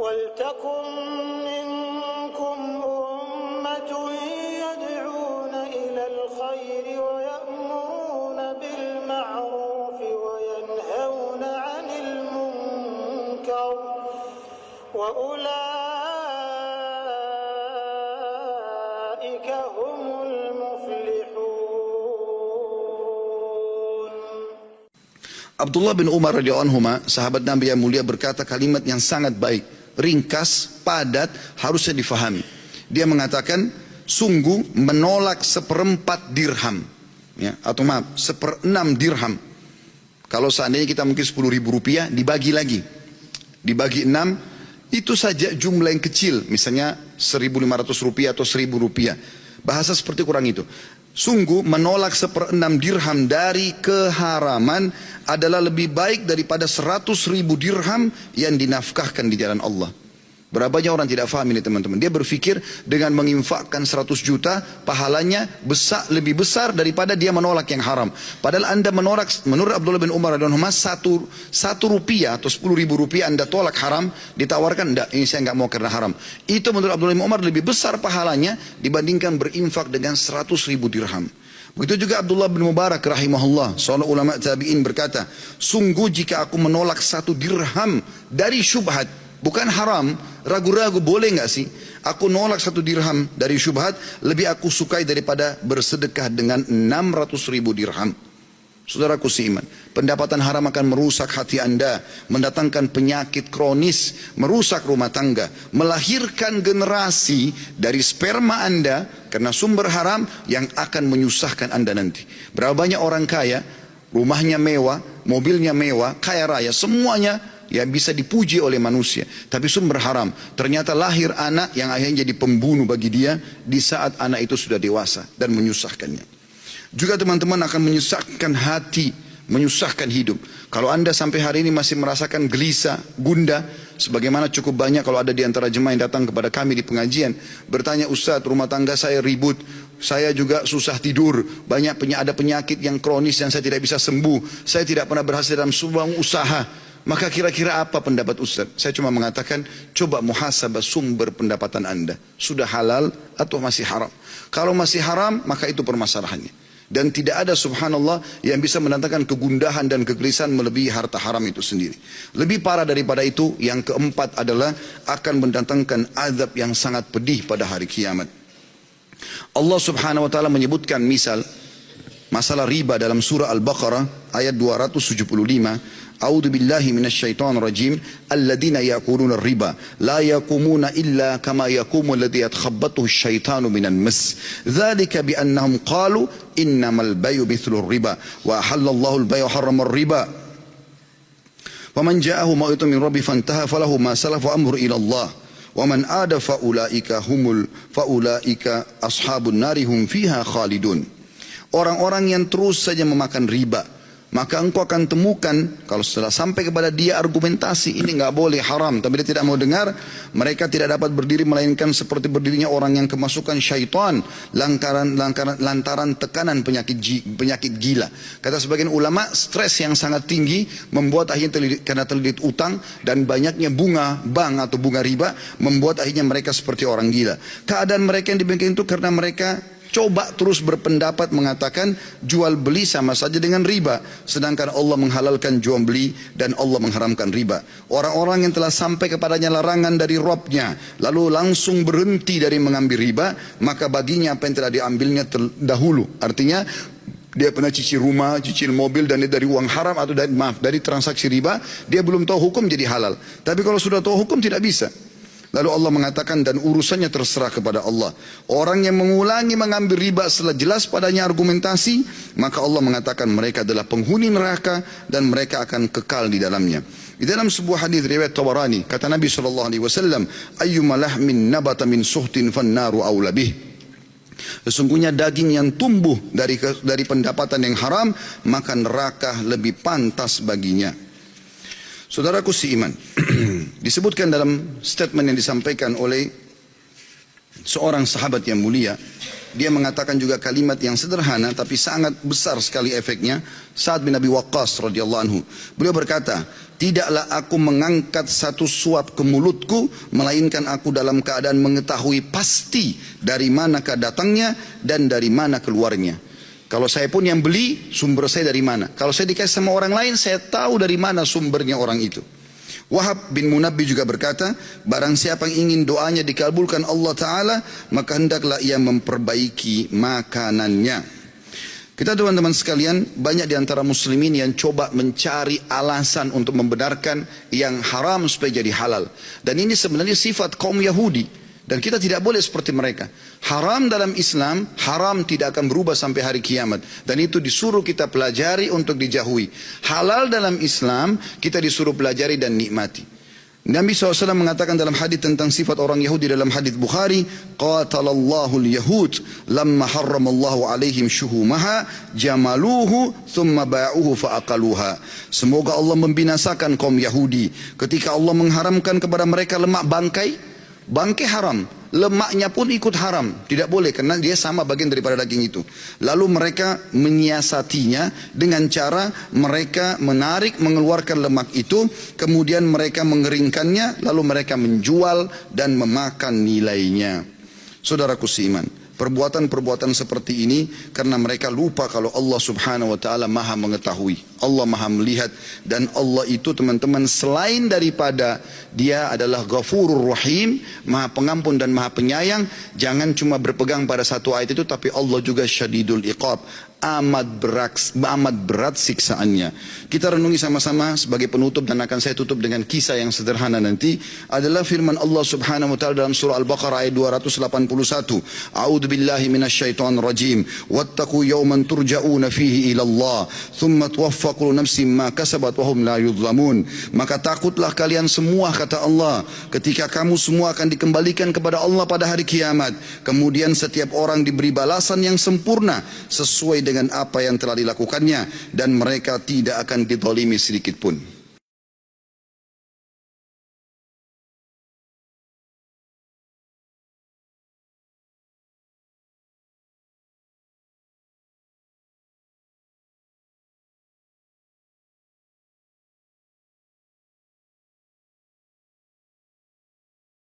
وَلْتَكُنْ مِنْكُمْ أُمَّةٌ يَدْعُونَ إِلَى الْخَيْرِ وَيَأْمُرُونَ بِالْمَعْرُوفِ وَيَنْهَوْنَ عَنِ الْمُنْكَرِ وَأُولَئِكَ هُمُ الْمُفْلِحُونَ. Abdullah bin Umar radhiyallahu anhu, sahabat Nabi yang mulia, berkata kalimat yang sangat baik, ringkas, padat, harusnya difahami. Dia mengatakan, sungguh menolak 1/4 dirham, ya, atau maaf, 1/6 dirham. Kalau seandainya kita mungkin 10.000 rupiah, dibagi lagi, dibagi 6, itu saja jumlah yang kecil, misalnya 1.500 rupiah atau 1.000 rupiah. Bahasa seperti kurang itu. Sungguh menolak 1/6 dirham dari keharaman adalah lebih baik daripada 100.000 dirham yang dinafkahkan di jalan Allah. Berapa banyak orang tidak faham ini teman-teman. Dia berpikir dengan menginfakkan 100 juta pahalanya lebih besar daripada dia menolak yang haram. Padahal anda menolak, menurut Abdullah bin Umar radhiyallahu anhu, satu rupiah atau 10.000 rupiah anda tolak haram, ditawarkan, enggak, ini saya enggak mau karena haram. Itu menurut Abdullah bin Umar lebih besar pahalanya dibandingkan berinfak dengan 100.000 dirham. Begitu juga Abdullah bin Mubarak rahimahullah, seorang ulama tabi'in, berkata, sungguh jika aku menolak 1 dirham dari syubhat, bukan haram, ragu-ragu boleh nggak sih, aku nolak 1 dirham dari syubhat, lebih aku sukai daripada bersedekah dengan 600.000 dirham. Saudaraku seiman, pendapatan haram akan merusak hati anda, mendatangkan penyakit kronis, merusak rumah tangga, melahirkan generasi dari sperma anda karena sumber haram yang akan menyusahkan anda nanti. Berapa banyak orang kaya, rumahnya mewah, mobilnya mewah, kaya raya, semuanya yang bisa dipuji oleh manusia, tapi sumber haram. Ternyata lahir anak yang akhirnya jadi pembunuh bagi dia di saat anak itu sudah dewasa dan menyusahkannya. Juga teman-teman akan menyusahkan hati, menyusahkan hidup. Kalau anda sampai hari ini masih merasakan gelisah, gundah, sebagaimana cukup banyak kalau ada di antara jemaah yang datang kepada kami di pengajian, bertanya, Ustaz, rumah tangga saya ribut, saya juga susah tidur, ada penyakit yang kronis yang saya tidak bisa sembuh, saya tidak pernah berhasil dalam sebuah usaha. Maka kira-kira apa pendapat Ustaz? Saya cuma mengatakan, coba muhasabah sumber pendapatan anda. Sudah halal atau masih haram? Kalau masih haram, maka itu permasalahannya. Dan tidak ada subhanallah yang bisa mendatangkan kegundahan dan kegelisahan melebihi harta haram itu sendiri. Lebih parah daripada itu, yang keempat adalah akan mendatangkan azab yang sangat pedih pada hari kiamat. Allah subhanahu wa ta'ala menyebutkan masalah riba dalam surah Al-Baqarah ayat 275. A'udzu billahi minasyaitonir rajim. Alladzina ya'kuluna ar-riba la yaqumuna illa kama yaqumu alladhi yatakhabbathu asyaitanu minan mas. Dzalika bi annahum qalu innamal bay'u mithlu ar-riba wa ahallallahu al-bay'a wa harrama ar-riba. Faman ja'ahu mau'izatun min rabbi fantaha falahu ma salafa amru ila Allah. Wa man ada faulaika ashabun nari hum fiha khalidun. Orang-orang yang terus saja memakan riba, maka engkau akan temukan, kalau setelah sampai kepada dia argumentasi, ini nggak boleh, haram, tapi dia tidak mau dengar, mereka tidak dapat berdiri melainkan seperti berdirinya orang yang kemasukan syaitan lantaran tekanan penyakit gila. Kata sebagian ulama, stres yang sangat tinggi membuat akhirnya karena terlilit utang dan banyaknya bunga bank atau bunga riba membuat akhirnya mereka seperti orang gila. Keadaan mereka yang demikian itu karena mereka coba terus berpendapat mengatakan jual beli sama saja dengan riba, sedangkan Allah menghalalkan jual beli dan Allah mengharamkan riba. Orang-orang yang telah sampai kepadanya larangan dari Rabbnya lalu langsung berhenti dari mengambil riba, maka baginya apa yang telah diambilnya terdahulu. Artinya dia pernah cicil rumah, cicil mobil, dan dari uang haram atau dari transaksi riba, dia belum tahu hukum jadi halal. Tapi kalau sudah tahu hukum tidak bisa. Lalu Allah mengatakan, dan urusannya terserah kepada Allah. Orang yang mengulangi mengambil riba setelah jelas padanya argumentasi, maka Allah mengatakan mereka adalah penghuni neraka dan mereka akan kekal di dalamnya. Di dalam sebuah hadis riwayat Tabarani, kata Nabi SAW, ayyuma lahmin nabata min suhtin fannaru awla bih. Sesungguhnya daging yang tumbuh dari pendapatan yang haram, maka neraka lebih pantas baginya. Saudaraku seiman, disebutkan dalam statement yang disampaikan oleh seorang sahabat yang mulia, Dia mengatakan juga kalimat yang sederhana tapi sangat besar sekali efeknya. Sa'ad bin Abi Waqqas radhiyallahu anhu. Beliau berkata, tidaklah aku mengangkat satu suap ke mulutku, melainkan aku dalam keadaan mengetahui pasti dari manakah datangnya dan dari mana keluarnya. Kalau saya pun yang beli, sumber saya dari mana. Kalau saya dikasih sama orang lain, saya tahu dari mana sumbernya orang itu. Wahab bin Munabbi juga berkata, barang siapa yang ingin doanya dikabulkan Allah Ta'ala, maka hendaklah ia memperbaiki makanannya. Kita teman-teman sekalian, banyak di antara muslimin yang coba mencari alasan untuk membenarkan yang haram supaya jadi halal. Dan ini sebenarnya sifat kaum Yahudi. Dan kita tidak boleh seperti mereka. Haram dalam Islam, haram tidak akan berubah sampai hari kiamat. Dan itu disuruh kita pelajari untuk dijauhi. Halal dalam Islam, kita disuruh pelajari dan nikmati. Nabi SAW mengatakan dalam hadis tentang sifat orang Yahudi dalam hadis Bukhari, qatalallahu al-yahud lamma harramallahu alaihim syuhumaha jamaluhu thumma ba'uhu fa'aqaluha. Semoga Allah membinasakan kaum Yahudi ketika Allah mengharamkan kepada mereka lemak bangkai. Bangkai haram, lemaknya pun ikut haram, tidak boleh karena dia sama bagian daripada daging itu. Lalu mereka menyiasatinya dengan cara mereka menarik, mengeluarkan lemak itu, kemudian mereka mengeringkannya, lalu mereka menjual dan memakan nilainya. Saudaraku seiman, perbuatan-perbuatan seperti ini karena mereka lupa kalau Allah Subhanahu wa taala Maha mengetahui, Allah Maha melihat, dan Allah itu teman-teman selain daripada Dia adalah Ghafurur Rahim, Maha Pengampun dan Maha Penyayang, jangan cuma berpegang pada satu ayat itu, tapi Allah juga Syadidul Iqab, amat berat siksaannya. Kita renungi sama-sama sebagai penutup, dan akan saya tutup dengan kisah yang sederhana nanti, adalah firman Allah Subhanahu wa taala dalam surah Al-Baqarah ayat 281. A'udzu billahi minasyaitonir rajim. Wattaqu yawman turja'una fihi ila Allah, thumma tuwaffa kullu nafsin ma kasabat wa hum la yudhlamun. Maka takutlah kalian semua, kata Allah, ketika kamu semua akan dikembalikan kepada Allah pada hari kiamat. Kemudian setiap orang diberi balasan yang sempurna sesuai dengan apa yang telah dilakukannya, dan mereka tidak akan dizalimi sedikit pun.